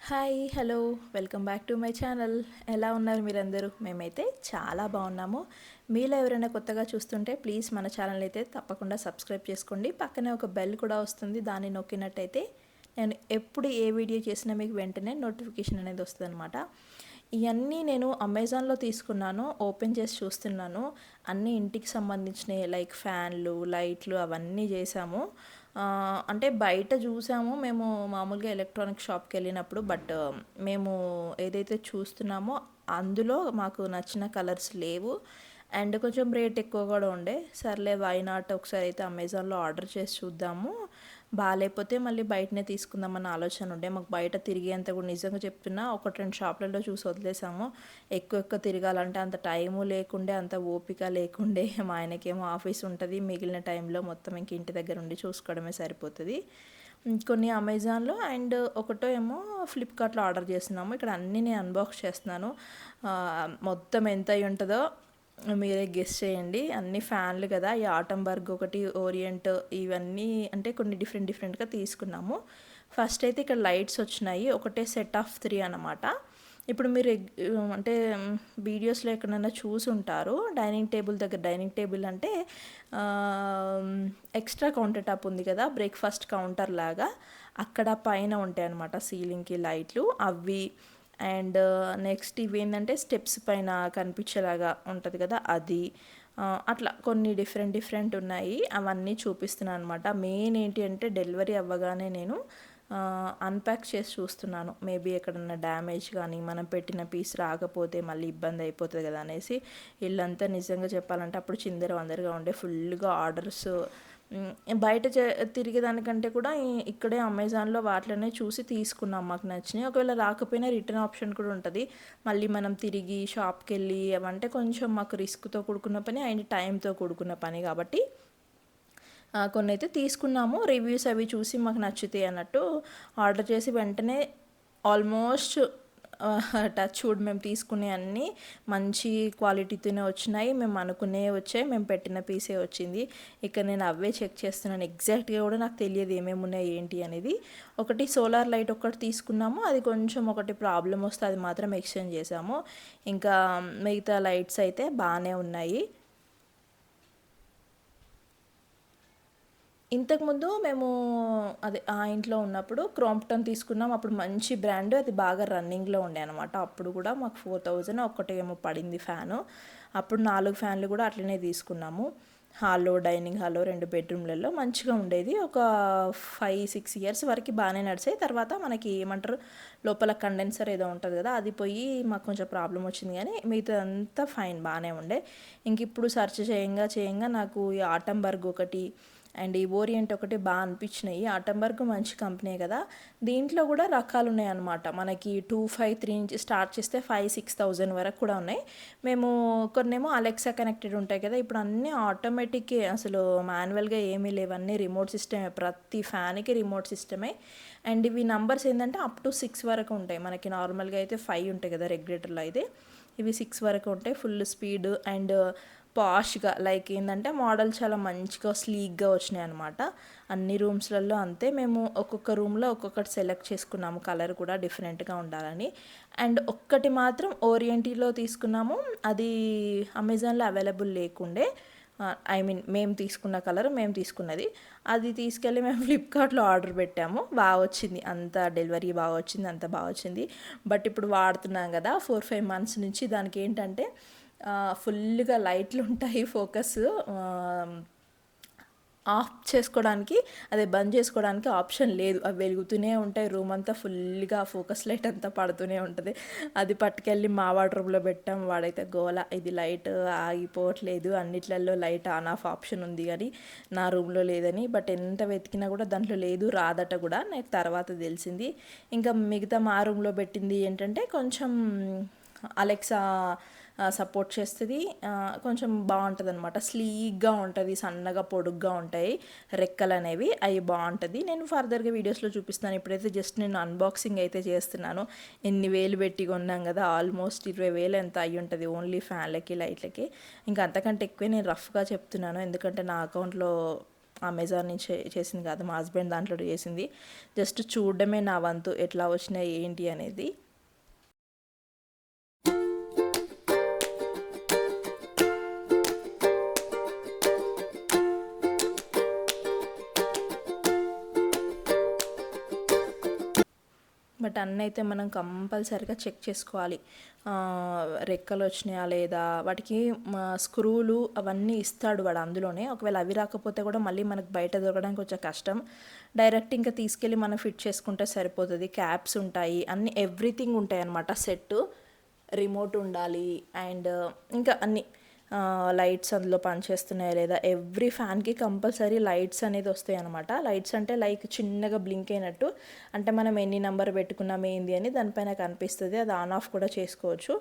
Hi hello welcome back to my channel. ఎలా ఉన్నారు మీరందరూ? మేమైతే చాలా బాగున్నాము. మీలో ఎవరైనా కొత్తగా చూస్తుంటే ప్లీజ్ మన ఛానల్ అయితే తప్పకుండా సబ్స్క్రైబ్ చేసుకోండి. పక్కనే ఒక బెల్ కూడా వస్తుంది, దాన్ని నొక్కినట్టయితే నేను ఎప్పుడు ఏ వీడియో చేసినా మీకు వెంటనే నోటిఫికేషన్ అనేది వస్తుంది అనమాట. ఇవన్నీ నేను అమెజాన్లో తీసుకున్నాను, ఓపెన్ చేసి చూస్తున్నాను. అన్నీ ఇంటికి సంబంధించినవి, లైక్ ఫ్యాన్లు, లైట్లు అవన్నీ చేసాము. అంటే బయట చూసాము మేము మామూలుగా ఎలక్ట్రానిక్ షాప్కి వెళ్ళినప్పుడు. బట్ మేము ఏదైతే చూస్తున్నామో అందులో మాకు నచ్చిన కలర్స్ లేవు, అండ్ కొంచెం రేట్ ఎక్కువ కూడా ఉండే. సర్లే వై నాట్ ఒకసారి అయితే అమెజాన్లో ఆర్డర్ చేసి చూద్దాము, బాగాలేకపోతే మళ్ళీ బయటనే తీసుకుందామన్న ఆలోచన ఉండే. మాకు బయట తిరిగేంత కూడా నిజంగా చెప్తున్నా, ఒకటి రెండు షాపులలో చూసి వదిలేసాము. ఎక్కువ ఎక్కువ తిరగాలంటే అంత టైము లేకుండే, అంత ఓపిక లేకుండే. మా ఆయనకేమో ఆఫీస్ ఉంటుంది, మిగిలిన టైంలో మొత్తం ఇంక ఇంటి దగ్గర ఉండి చూసుకోవడమే సరిపోతుంది. కొన్ని అమెజాన్లో అండ్ ఒకటో ఏమో ఫ్లిప్కార్ట్లో ఆర్డర్ చేస్తున్నాము. ఇక్కడ అన్నీ నేను అన్బాక్స్ చేస్తున్నాను. మొత్తం ఎంత అయి ఉంటుందో మీరే గెస్ చేయండి. అన్ని ఫ్యాన్లు కదా, ఈ ఆటంబర్గ్ ఒకటి, ఓరియంట్, ఇవన్నీ అంటే కొన్ని డిఫరెంట్గా తీసుకున్నాము. ఫస్ట్ అయితే ఇక్కడ లైట్స్ వచ్చినాయి, ఒకటే సెట్ ఆఫ్ 3 అన్నమాట. ఇప్పుడు మీరు అంటే వీడియోస్లో ఎక్కడైనా చూసి ఉంటారు, డైనింగ్ టేబుల్ దగ్గర, డైనింగ్ టేబుల్ అంటే ఎక్స్ట్రా కౌంటర్ టాప్ ఉంది కదా, బ్రేక్ఫాస్ట్ కౌంటర్ లాగా, అక్కడ పైన ఉంటాయి అన్నమాట సీలింగ్కి లైట్లు అవి. అండ్ నెక్స్ట్ ఇవి ఏంటంటే స్టెప్స్ పైన కనిపించేలాగా ఉంటుంది కదా అది. అట్లా కొన్ని డిఫరెంట్ ఉన్నాయి, అవన్నీ చూపిస్తున్నాను అనమాట. మెయిన్ ఏంటి అంటే డెలివరీ అవ్వగానే నేను అన్ప్యాక్ చేసి చూస్తున్నాను, మేబీ ఎక్కడన్నా డ్యామేజ్ కానీ మనం పెట్టిన పీస్ రాకపోతే మళ్ళీ ఇబ్బంది అయిపోతుంది కదా అనేసి. ఇల్లంతా నిజంగా చెప్పాలంటే అప్పుడు చిందర వందరగా ఉండే, ఫుల్గా ఆర్డర్స్. బయట తిరిగేదానికంటే కూడా ఇక్కడే అమెజాన్లో వాటిలోనే చూసి తీసుకున్నాం, మాకు నచ్చినాయి. ఒకవేళ రాకపోయినా రిటర్న్ ఆప్షన్ కూడా ఉంటుంది. మళ్ళీ మనం తిరిగి షాప్కి వెళ్ళి అవంటే కొంచెం మాకు రిస్క్తో కూడుకున్న పని అండ్ టైంతో కూడుకున్న పని కాబట్టి కొన్ని అయితే తీసుకున్నాము. రివ్యూస్ అవి చూసి మాకు నచ్చుతాయి అన్నట్టు ఆర్డర్ చేసి వెంటనే ఆల్మోస్ట్ టచ్ వుడ్ మేము తీసుకునే అన్నీ మంచి క్వాలిటీతోనే వచ్చినాయి. మేము అనుకునే వచ్చాయి, మేము పెట్టిన పీసే వచ్చింది. ఇక నేను అవే చెక్ చేస్తున్నాను. ఎగ్జాక్ట్గా కూడా నాకు తెలియదు ఏమేమి ఉన్నాయి ఏంటి అనేది. ఒకటి సోలార్ లైట్ ఒకటి తీసుకున్నాము, అది కొంచెం ఒకటి ప్రాబ్లం వస్తే అది మాత్రం ఎక్స్చేంజ్ చేసాము. ఇంకా మిగతా లైట్స్ అయితే బాగానే ఉన్నాయి. ఇంతకుముందు మేము అదే ఆ ఇంట్లో ఉన్నప్పుడు క్రాంప్టన్ తీసుకున్నాం. అప్పుడు మంచి బ్రాండ్, అది బాగా రన్నింగ్లో ఉండే అనమాట. అప్పుడు కూడా మాకు 4000 ఒక్కటేమో పడింది ఫ్యాను. అప్పుడు 4 ఫ్యాన్లు కూడా అట్లనే తీసుకున్నాము. హాల్లో, డైనింగ్ హాల్లో, 2 బెడ్రూమ్లలో మంచిగా ఉండేది. ఒక 5-6 ఇయర్స్ వరకు బాగానే నడిచాయి. తర్వాత మనకి ఏమంటారు, లోపల కండెన్సర్ ఏదో ఉంటుంది కదా, అది పోయి మాకు కొంచెం ప్రాబ్లం వచ్చింది. కానీ మిగతాదంతా ఫైన్, బాగానే ఉండే. ఇంక ఇప్పుడు సెర్చ్ చేయంగా నాకు ఈ ఆటంబర్గ్ ఒకటి అండ్ ఈ ఓరియంట్ ఒకటి బాగా అనిపించినాయి. ఆటంబర్గ్ మంచి కంపెనీ కదా, దీంట్లో కూడా రకాలు ఉన్నాయి అన్నమాట. మనకి 253 నుంచి స్టార్ట్ చేస్తే 5-6 thousand వరకు కూడా ఉన్నాయి. మేము కొన్నేమో అలెక్సా కనెక్టెడ్ ఉంటాయి కదా, ఇప్పుడు అన్నీ ఆటోమేటిక్, అసలు మాన్యువల్గా ఏమీ లేవన్నీ రిమోట్ సిస్టమే, ప్రతి ఫ్యాన్కి రిమోట్ సిస్టమే. అండ్ ఇవి నంబర్స్ ఏంటంటే అప్ టు 6 వరకు ఉంటాయి. మనకి నార్మల్గా అయితే 5 ఉంటాయి కదా రెగ్యులేటర్లో, అయితే ఇవి 6 వరకు ఉంటాయి. ఫుల్ స్పీడ్ అండ్ పాష్గా, లైక్ ఏంటంటే మోడల్ చాలా మంచిగా స్లీక్గా వచ్చినాయి అనమాట. అన్ని రూమ్స్లలో అంతే. మేము ఒక్కొక్క రూమ్లో ఒక్కొక్కటి సెలెక్ట్ చేసుకున్నాము, కలర్ కూడా డిఫరెంట్గా ఉండాలని. అండ్ ఒక్కటి మాత్రం ఓరియంటీలో తీసుకున్నాము, అది అమెజాన్లో అవైలబుల్ లేకుండే. ఐ మీన్ మేము తీసుకున్న కలర్, మేము తీసుకున్నది, అది తీసుకెళ్ళి మేము ఫ్లిప్కార్ట్లో ఆర్డర్ పెట్టాము. బాగా వచ్చింది, అంత డెలివరీ బాగా వచ్చింది, అంత బాగా వచ్చింది. బట్ ఇప్పుడు వాడుతున్నాం కదా 4-5 months నుంచి, దానికి ఏంటంటే ఫుల్గా లైట్లు ఉంటాయి, ఫోకస్ ఆఫ్ చేసుకోవడానికి, అదే బంద్ చేసుకోవడానికి ఆప్షన్ లేదు. అవి వెలుగుతూనే ఉంటాయి, రూమ్ అంతా ఫుల్గా ఫోకస్ లైట్ అంతా పడుతూనే ఉంటుంది. అది పట్టుకెళ్ళి మా వార్డ్రోబ్లో పెట్టాం. వాడైతే గోల, ఇది లైట్ ఆగిపోవట్లేదు, అన్నిట్లలో లైట్ ఆన్ ఆఫ్ ఆప్షన్ ఉంది కానీ నా రూమ్లో లేదని. బట్ ఎంత వెతికినా కూడా దాంట్లో లేదు, రాదట కూడా, నాకు తర్వాత తెలిసింది. ఇంకా మిగతా మా రూమ్లో పెట్టింది ఏంటంటే కొంచెం అలెక్సా సపోర్ట్ చేస్తుంది, కొంచెం బాగుంటుంది అనమాట. స్లీక్గా ఉంటుంది, సన్నగా పొడుగ్గా ఉంటాయి రెక్కలు అనేవి, అవి బాగుంటుంది. నేను ఫర్దర్గా వీడియోస్లో చూపిస్తాను. ఇప్పుడైతే జస్ట్ నేను అన్బాక్సింగ్ అయితే చేస్తున్నాను. ఎన్ని వేలు పెట్టి కొన్నాం కదా, ఆల్మోస్ట్ 20,000 ఎంత అయ్యి ఉంటుంది ఓన్లీ ఫ్యాన్లకి లైట్లకి. ఇంకా అంతకంటే ఎక్కువే నేను రఫ్గా చెప్తున్నాను, ఎందుకంటే నా అకౌంట్లో అమెజాన్ నుంచి చేసింది కాదు, మా హస్బెండ్ దాంట్లో చేసింది. జస్ట్ చూడడమే నా వంతు ఎట్లా వచ్చినాయి ఏంటి అనేది. బట్ అన్నీ అయితే మనం కంపల్సరీగా చెక్ చేసుకోవాలి. రెక్కలు వచ్చినాయా లేదా, వాటికి స్క్రూలు అవన్నీ ఇస్తాడు వాడు అందులోనే. ఒకవేళ అవి రాకపోతే కూడా మళ్ళీ మనకు బయట దొరకడానికి కొంచెం కష్టం. డైరెక్ట్ ఇంకా తీసుకెళ్ళి మనం ఫిట్ చేసుకుంటే సరిపోతుంది. క్యాప్స్ ఉంటాయి, అన్ని ఎవ్రీథింగ్ ఉంటాయి అన్నమాట. సెట్ రిమోట్ ఉండాలి అండ్ ఇంకా అన్నీ లైట్స్ అందులో పనిచేస్తున్నాయా లేదా. ఎవ్రీ ఫ్యాన్కి కంపల్సరీ లైట్స్ అనేది వస్తాయి అనమాట. లైట్స్ అంటే లైక్ చిన్నగా బ్లింక్ అయినట్టు, అంటే మనం ఎన్ని నెంబర్ పెట్టుకున్నాం ఏంది అని దానిపైన కనిపిస్తుంది. అది ఆన్ ఆఫ్ కూడా చేసుకోవచ్చు.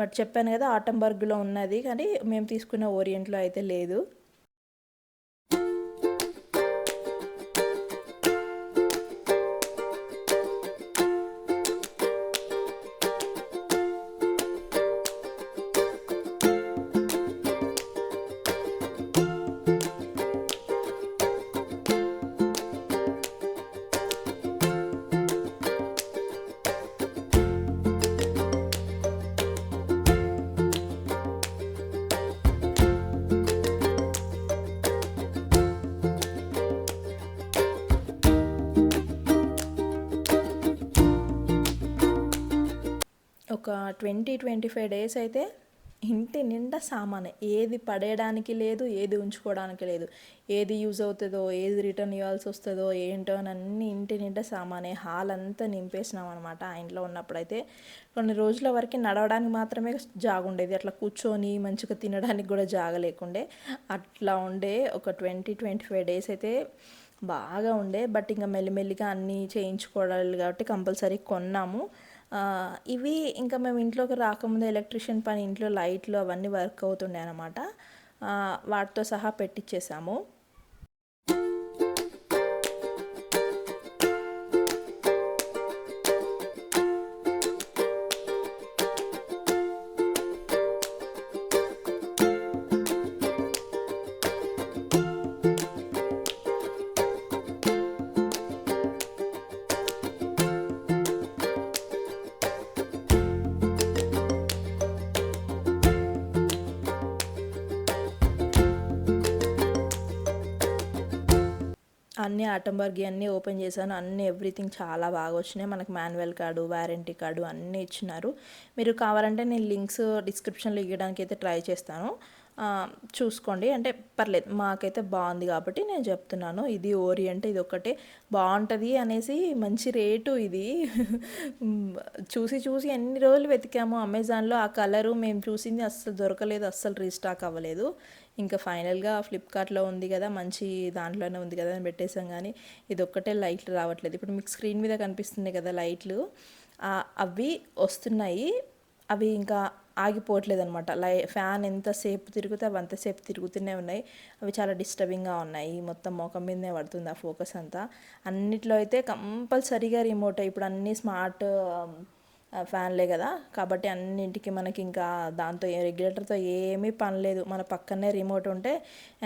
బట్ చెప్పాను కదా ఆటంబర్గ్లో ఉన్నది, కానీ మేము తీసుకున్న ఓరియంట్లో అయితే లేదు. ఒక 20-25 డేస్ అయితే ఇంటి నిండా సామానే, ఏది పడేయడానికి లేదు, ఏది ఉంచుకోవడానికి లేదు. ఏది యూజ్ అవుతుందో, ఏది రిటర్న్ ఇవ్వాల్సి వస్తుందో ఏంటో అని అన్నీ ఇంటి నిండా సామానే. హాల్ అంతా నింపేసినాం అనమాట ఆ ఇంట్లో ఉన్నప్పుడైతే. కొన్ని రోజుల వరకు నడవడానికి మాత్రమే జాగుండేది, అట్లా కూర్చొని మంచిగా తినడానికి కూడా జాగ లేకుండే. అట్లా ఉండే ఒక 20-25 డేస్ అయితే బాగా ఉండే. బట్ ఇంకా మెల్లిమెల్లిగా అన్నీ చేయించుకోవాలి కాబట్టి కంపల్సరీ కొన్నాము. ఇవి ఇంకా మేము ఇంట్లోకి రాకముందు ఎలక్ట్రిషియన్ పని, ఇంట్లో లైట్లు అవన్నీ వర్క్ అవుతుండే అనమాట. వాటితో సహా పెట్టించేసాము. అన్నీ ఆటంబర్గి అన్నీ ఓపెన్ చేశాను. అన్నీ ఎవ్రీథింగ్ చాలా బాగా వచ్చినాయి. మనకు మాన్యువల్ కార్డు, వారంటీ కార్డు అన్నీ ఇచ్చినారు. మీరు కావాలంటే నేను లింక్స్ డిస్క్రిప్షన్లో ఇవ్వడానికి అయితే ట్రై చేస్తాను, చూసుకోండి. అంటే పర్లేదు, మాకైతే బాగుంది కాబట్టి నేను చెప్తున్నాను. ఇది ఓరియంట్, ఇది ఒకటే బాగుంటుంది అనేసి మంచి రేటు ఇది. చూసి చూసి ఎన్ని రోజులు వెతికాము అమెజాన్లో. ఆ కలరు మేము చూసింది అస్సలు దొరకలేదు, అస్సలు రీస్టాక్ అవ్వలేదు. ఇంకా ఫైనల్గా ఫ్లిప్కార్ట్లో ఉంది కదా, మంచి దాంట్లోనే ఉంది కదా అని పెట్టేసాం. కానీ ఇది ఒక్కటే లైట్లు రావట్లేదు. ఇప్పుడు మీకు స్క్రీన్ మీద కనిపిస్తున్నాయి కదా లైట్లు, అవి వస్తున్నాయి. అవి ఇంకా ఆగిపోవట్లేదు అనమాట. ఫ్యాన్ ఎంతసేపు తిరిగితే అవి అంతసేపు తిరుగుతూనే ఉన్నాయి. అవి చాలా డిస్టర్బింగ్గా ఉన్నాయి. మొత్తం ముఖం మీదనే పడుతుంది ఆ ఫోకస్ అంతా. అన్నిట్లో అయితే కంపల్సరీగా రిమోట్. ఇప్పుడు అన్నీ స్మార్ట్ ఫ్యాన్లే కదా, కాబట్టి అన్నింటికి మనకి ఇంకా దాంతో రెగ్యులేటర్తో ఏమీ పని లేదు. మన పక్కనే రిమోట్ ఉంటే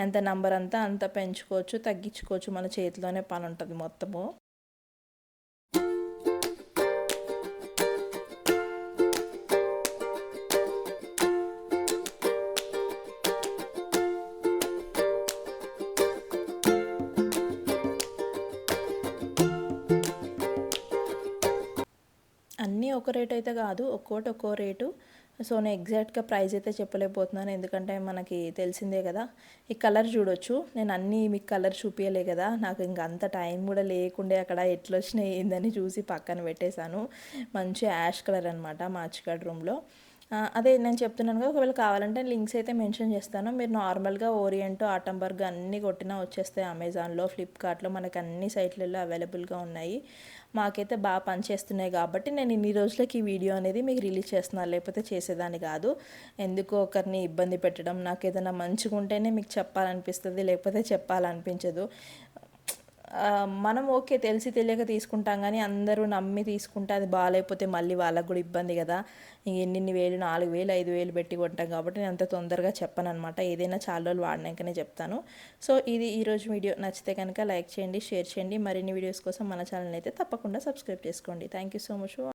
ఎంత నెంబర్ అంత పెంచుకోవచ్చు, తగ్గించుకోవచ్చు. మన చేతిలోనే పని ఉంటుంది మొత్తము. అన్నీ ఒక రేట్ అయితే కాదు, ఒక్కోటి ఒక్కో రేటు. సో నేను ఎగ్జాక్ట్గా ప్రైస్ అయితే చెప్పలేకపోతున్నాను, ఎందుకంటే మనకి తెలిసిందే కదా. ఈ కలర్ చూడొచ్చు, నేను అన్నీ మీకు కలర్ చూపించలే కదా, నాకు ఇంక అంత టైం కూడా లేకుండే అక్కడ ఎట్లా వచ్చినాయి ఏందని చూసి పక్కన పెట్టేశాను. మంచి యాష్ కలర్ అనమాట మార్చ్ కార్డ్ రూమ్లో. అదే నేను చెప్తున్నాను కదా, ఒకవేళ కావాలంటే లింక్స్ అయితే మెన్షన్ చేస్తాను. మీరు నార్మల్గా ఓరియంట్, ఆటంబర్గ్ అన్నీ కొట్టినా వచ్చేస్తాయి. అమెజాన్లో, ఫ్లిప్కార్ట్లో మనకు అన్ని సైట్లలో అవైలబుల్గా ఉన్నాయి. మాకైతే బాగా పనిచేస్తున్నాయి కాబట్టి నేను ఇన్ని రోజులకి ఈ వీడియో అనేది మీకు రిలీజ్ చేస్తున్నాను, లేకపోతే చేసేదాన్ని కాదు. ఎందుకు ఒకరిని ఇబ్బంది పెట్టడం, నాకు ఏదైనా మంచిగా ఉంటేనే మీకు చెప్పాలనిపిస్తుంది, లేకపోతే చెప్పాలనిపించదు. మనం ఓకే తెలిసి తెలియక తీసుకుంటాం కానీ అందరూ నమ్మి తీసుకుంటే అది బాగాలేకపోతే మళ్ళీ వాళ్ళకి కూడా ఇబ్బంది కదా. ఎన్నిన్ని వేలు 4,000 5,000 పెట్టి కొంటాం కాబట్టి నేను అంత తొందరగా చెప్పను అనమాట. ఏదైనా చాలా రోజులు వాడినాకనే చెప్తాను. సో ఇది ఈరోజు వీడియో. నచ్చితే కనుక లైక్ చేయండి, షేర్ చేయండి. మరిన్ని వీడియోస్ కోసం మన ఛానల్ అయితే తప్పకుండా సబ్స్క్రైబ్ చేసుకోండి. Thank you so much.